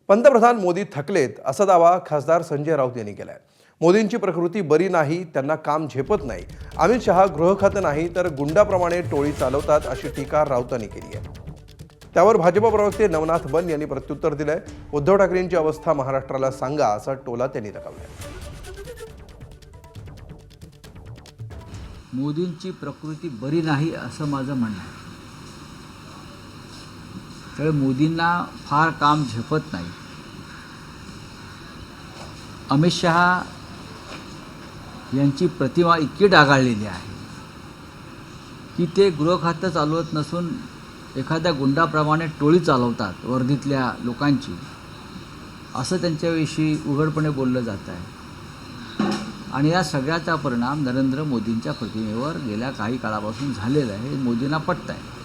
पंतप्रधान मोदी थकलेत असा दावा खासदार संजय राऊत यांनी केलाय। मोदींची प्रकृती बरी नाही, त्यांना काम झेपत नाही। अमित शहा गृह खातं नाही तर गुंडाप्रमाणे टोळी चालवतात अशी टीका राऊतांनी केली आहे। त्यावर भाजप प्रवक्ते नवनाथ बन यांनी प्रत्युत्तर दिलंय। उद्धव ठाकरेंची अवस्था महाराष्ट्राला सांगा असा टोला त्यांनी लगावलाय। मोदींची प्रकृती बरी नाही असं माझं म्हणणं आहे। तर मोदींना फार काम झेपत नाही। अमित शहा यांची प्रतिमा इतकी डागाळलेली आहे की ते गृह खातं चालवत नसून एखाद्या गुंडाप्रमाणे टोळी चालवतात वर्दीतल्या लोकांची, असं त्यांच्याविषयी उघडपणे बोललं जात आहे। आणि या सगळ्याचा परिणाम नरेंद्र मोदींच्या प्रतिमेवर गेल्या काही काळापासून झालेला आहे। मोदींना पटत आहे।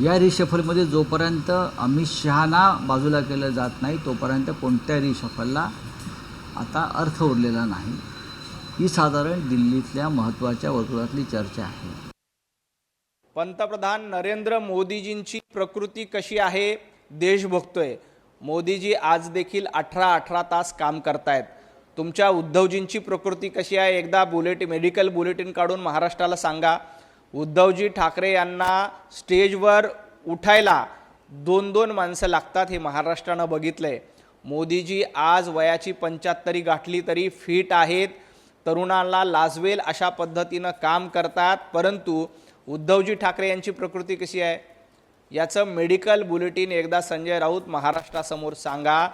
या रिशफलमध्ये जोपर्यंत अमित शहाना बाजूला केलं जात नाही तोपर्यंत कोणत्या रिशफलला आता अर्थ उरलेला नाही। ही साधारण दिल्लीतल्या महत्त्वाच्या वर्तुळातली चर्चा आहे। पंतप्रधान नरेंद्र मोदीजींची प्रकृती कशी आहे देश बघतोय। मोदीजी आज देखील 18 तास काम करतायत। तुमच्या उद्धवजींची प्रकृती कशी आहे एकदा मेडिकल बुलेटिन काढून महाराष्ट्राला सांगा। उद्धवजी ठाकरे यांना स्टेजवर उठायला 2-2 माणसं लागतात हे महाराष्ट्रानं बघितलंय। मोदीजी आज वयाची 75 गाठली तरी फिट आहेत, तरुणांना लाजवेल अशा पद्धतीनं काम करतात। परंतु उद्धवजी ठाकरे यांची प्रकृती कशी आहे याचं मेडिकल बुलेटिन एकदा संजय राऊत महाराष्ट्रासमोर सांगा।